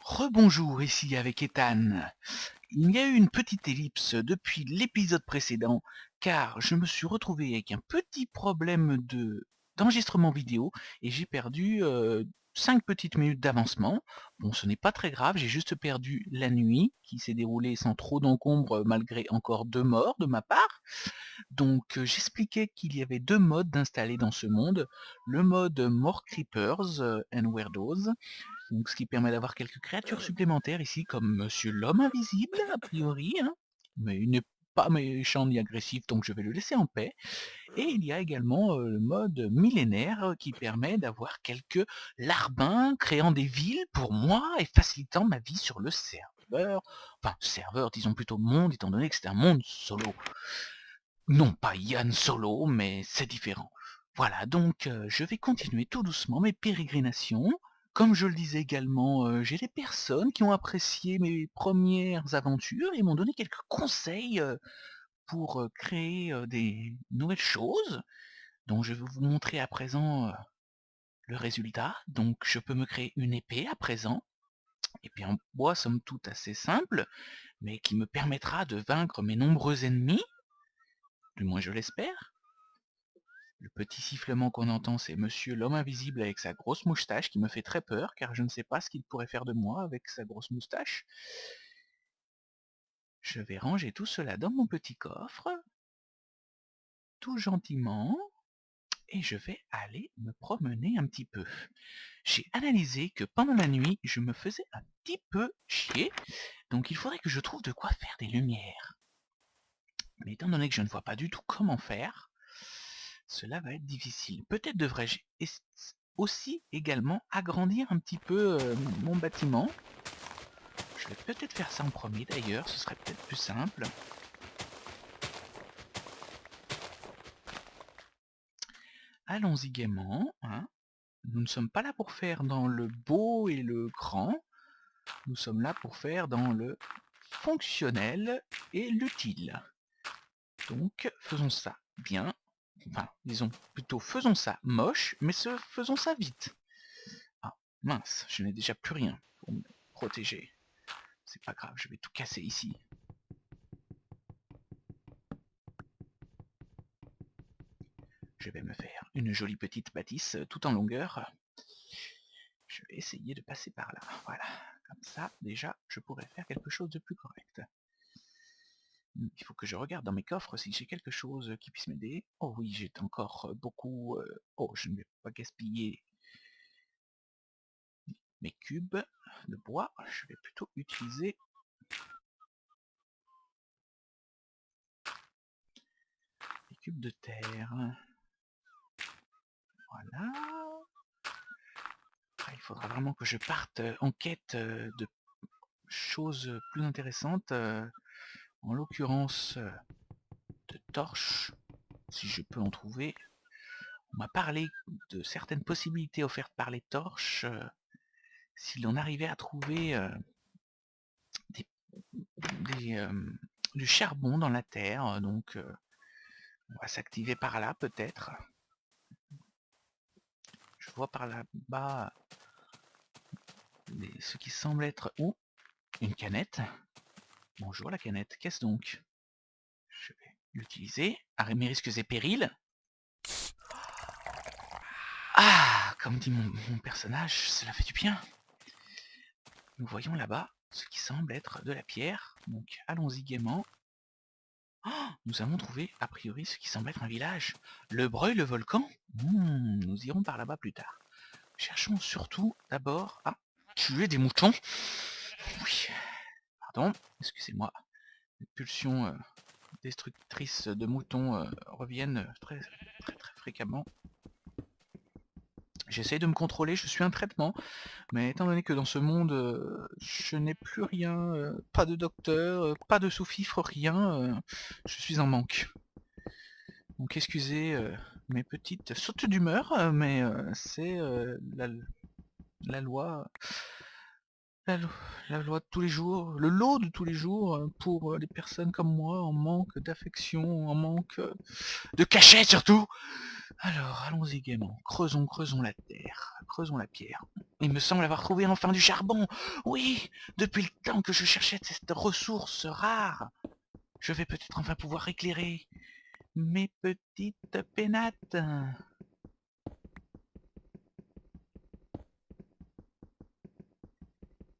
Rebonjour, ici avec Ethan. Il y a eu une petite ellipse depuis l'épisode précédent, car je me suis retrouvé avec un petit problème d'enregistrement vidéo et j'ai perdu 5 petites minutes d'avancement. Bon, ce n'est pas très grave, j'ai juste perdu la nuit qui s'est déroulée sans trop d'encombre malgré encore 2 morts de ma part. Donc j'expliquais qu'il y avait 2 modes d'installer dans ce monde. Le mode More Creepers and Weirdos, donc ce qui permet d'avoir quelques créatures supplémentaires ici, comme Monsieur l'Homme Invisible, a priori, hein. Mais il n'est pas méchant ni agressif, donc je vais le laisser en paix. Et il y a également le mode millénaire qui permet d'avoir quelques larbins créant des villes pour moi et facilitant ma vie sur le serveur. Enfin, serveur, disons plutôt monde, étant donné que c'est un monde solo. Non pas Yann Solo, mais c'est différent. Voilà, donc je vais continuer tout doucement mes pérégrinations. Comme je le disais également, j'ai des personnes qui ont apprécié mes premières aventures et m'ont donné quelques conseils pour créer des nouvelles choses, dont je vais vous montrer à présent le résultat. Donc je peux me créer une épée à présent, épée en bois somme toute assez simple, mais qui me permettra de vaincre mes nombreux ennemis, du moins je l'espère. Le petit sifflement qu'on entend, c'est Monsieur l'Homme Invisible avec sa grosse moustache qui me fait très peur, car je ne sais pas ce qu'il pourrait faire de moi avec sa grosse moustache. Je vais ranger tout cela dans mon petit coffre, tout gentiment, et je vais aller me promener un petit peu. J'ai analysé que pendant la nuit, je me faisais un petit peu chier, donc il faudrait que je trouve de quoi faire des lumières. Mais étant donné que je ne vois pas du tout comment faire, cela va être difficile. Peut-être devrais-je aussi également agrandir un petit peu mon bâtiment. Je vais peut-être faire ça en premier d'ailleurs, ce serait peut-être plus simple. Allons-y gaiement, hein. Nous ne sommes pas là pour faire dans le beau et le grand, nous sommes là pour faire dans le fonctionnel et l'utile. Donc faisons ça bien, enfin disons plutôt faisons ça moche, mais faisons ça vite. Ah mince, je n'ai déjà plus rien pour me protéger. C'est pas grave, je vais tout casser ici. Je vais me faire une jolie petite bâtisse tout en longueur. Je vais essayer de passer par là. Voilà, comme ça, déjà, je pourrais faire quelque chose de plus correct. Il faut que je regarde dans mes coffres si j'ai quelque chose qui puisse m'aider. Oh oui, j'ai encore beaucoup... Oh, je ne vais pas gaspiller mes cubes de bois. Je vais plutôt utiliser les cubes de terre. Voilà. Après, il faudra vraiment que je parte en quête de choses plus intéressantes. En l'occurrence, de torches, si je peux en trouver. On m'a parlé de certaines possibilités offertes par les torches, si l'on arrivait à trouver des, du charbon dans la terre, donc on va s'activer par là peut-être. Je vois par là-bas ce qui semble être... Oh, une canette. Bonjour la canette, qu'est-ce donc? Je vais l'utiliser, à mes risques et périls. Ah, comme dit mon personnage, cela fait du bien. Nous voyons là-bas ce qui semble être de la pierre, donc allons-y gaiement. Oh, nous avons trouvé, a priori, ce qui semble être un village. Le Breuil, le volcan. Nous irons par là-bas plus tard. Cherchons surtout d'abord à tuer des moutons. Oui, pardon, excusez-moi. Les pulsions destructrices de moutons reviennent très fréquemment. J'essaye de me contrôler, je suis un traitement, mais étant donné que dans ce monde, je n'ai plus rien, pas de docteur, pas de sous-fifre, rien, je suis en manque. Donc excusez mes petites sautes d'humeur, mais c'est la loi. La, lo- la loi de tous les jours, le lot de tous les jours pour les personnes comme moi en manque d'affection, en manque de cachet surtout. Alors, allons-y gaiement. Creusons la terre, creusons la pierre. Il me semble avoir trouvé enfin du charbon. Oui, depuis le temps que je cherchais cette ressource rare. Je vais peut-être enfin pouvoir éclairer mes petites pénates.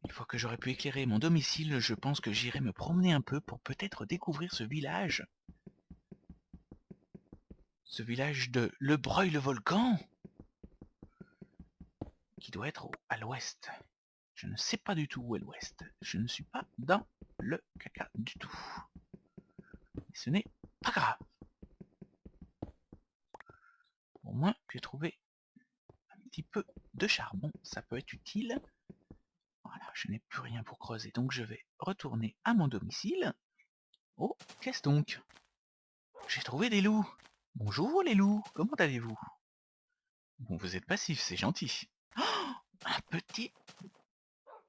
Une fois que j'aurai pu éclairer mon domicile, je pense que j'irai me promener un peu pour peut-être découvrir ce village. Ce village de Le Breuil-le-Volcan, qui doit être à l'ouest. Je ne sais pas du tout où est l'ouest. Je ne suis pas dans le caca du tout. Mais ce n'est pas grave. Au moins, j'ai trouvé un petit peu de charbon. Ça peut être utile. Voilà, je n'ai plus rien pour creuser. Donc je vais retourner à mon domicile. Oh, qu'est-ce donc? J'ai trouvé des loups. Bonjour les loups, comment allez-vous? Bon, vous êtes passif, c'est gentil. Oh, un petit...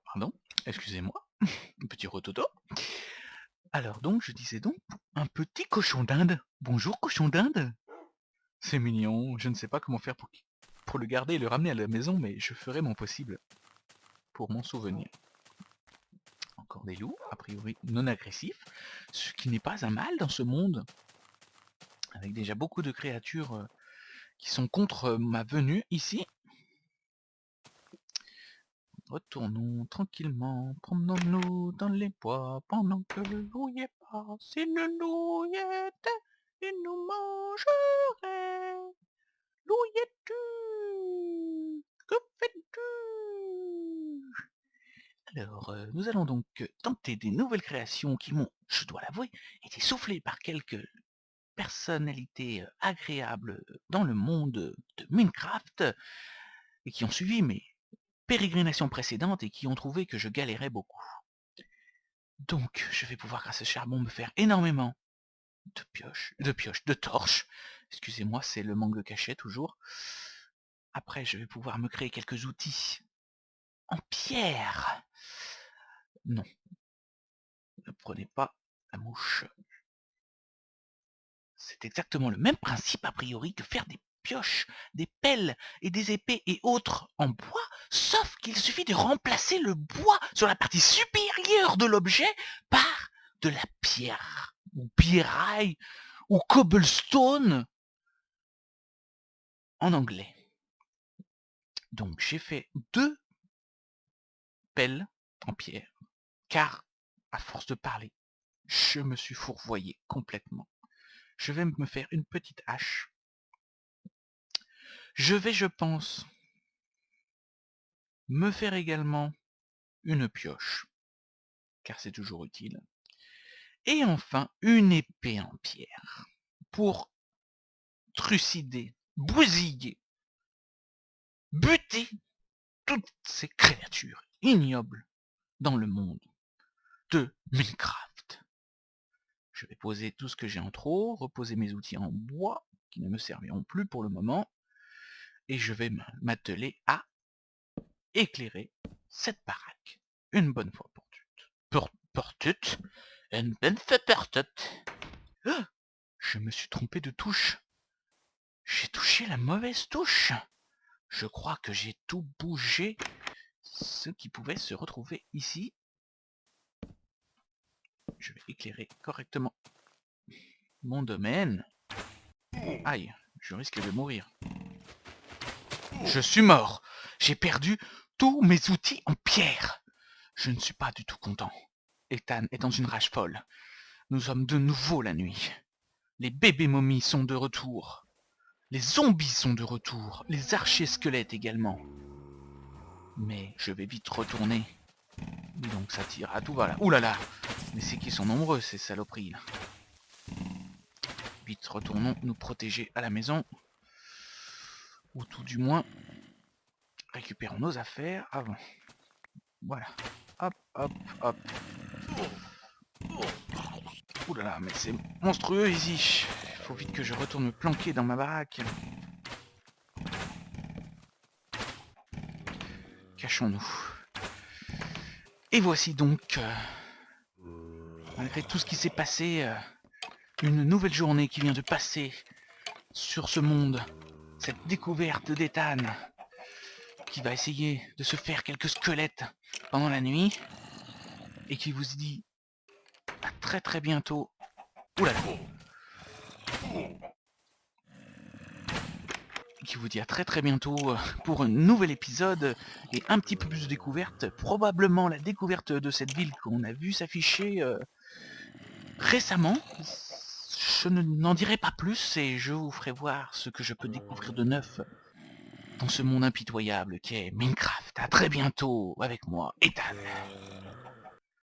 Pardon, excusez-moi. Un petit rototo. Alors donc, je disais donc, un petit cochon d'Inde. Bonjour cochon d'Inde. C'est mignon, je ne sais pas comment faire pour le garder et le ramener à la maison, mais je ferai mon possible pour m'en souvenir. Encore des loups, a priori non agressifs, ce qui n'est pas un mal dans ce monde, avec déjà beaucoup de créatures qui sont contre ma venue ici. Retournons tranquillement, promenons-nous dans les bois pendant que le loup y est pas. Si le loup y était, il nous mangerait. Loup y es-tu? Que fais-tu? Alors, nous allons donc tenter des nouvelles créations qui m'ont, je dois l'avouer, été soufflées par quelques personnalités agréables dans le monde de Minecraft et qui ont suivi mes pérégrinations précédentes et qui ont trouvé que je galérais beaucoup. Donc, je vais pouvoir, grâce à ce charbon, me faire énormément de torches. Excusez-moi, c'est le manque de cachet toujours. Après, je vais pouvoir me créer quelques outils en pierre. Non, ne prenez pas la mouche. C'est exactement le même principe a priori que faire des pioches, des pelles et des épées et autres en bois, sauf qu'il suffit de remplacer le bois sur la partie supérieure de l'objet par de la pierre, ou pierraille, ou cobblestone en anglais. Donc j'ai fait 2 pelles en pierre, car à force de parler, je me suis fourvoyé complètement. Je vais me faire une petite hache. Je pense, me faire également une pioche, car c'est toujours utile. Et enfin, une épée en pierre, pour trucider, bousiller, buter toutes ces créatures ignobles dans le monde de Minecraft. Je vais poser tout ce que j'ai en trop, reposer mes outils en bois, qui ne me serviront plus pour le moment, et je vais m'atteler à éclairer cette baraque, une bonne fois pour toutes. Pour toutes, une bonne fois pour toutes. Ah, je me suis trompé de touche. J'ai touché la mauvaise touche. Je crois que j'ai tout bougé ce qui pouvait se retrouver ici. Je vais éclairer correctement mon domaine. Aïe, je risque de mourir. Je suis mort. J'ai perdu tous mes outils en pierre. Je ne suis pas du tout content. Ethan est dans une rage folle. Nous sommes de nouveau la nuit. Les bébés momies sont de retour. Les zombies sont de retour. Les archers squelettes également. Mais je vais vite retourner. Dis donc, ça tire à tout va là. Ouh là là. Mais c'est qu'ils sont nombreux ces saloperies là. Vite, retournons nous protéger à la maison. Ou tout du moins, récupérons nos affaires avant. Voilà. Hop, hop, hop. Ouh là là, mais c'est monstrueux ici. Il faut vite que je retourne me planquer dans ma baraque. Cachons-nous. Et voici donc, malgré tout ce qui s'est passé, une nouvelle journée qui vient de passer sur ce monde. Cette découverte d'Ethan, qui va essayer de se faire quelques squelettes pendant la nuit, et qui vous dit à très très bientôt. Ouh là là. Qui vous dit à très très bientôt pour un nouvel épisode et un petit peu plus de découverte, probablement la découverte de cette ville qu'on a vu s'afficher récemment. Je n'en dirai pas plus et je vous ferai voir ce que je peux découvrir de neuf dans ce monde impitoyable qu'est Minecraft. À très bientôt avec moi, Ethan.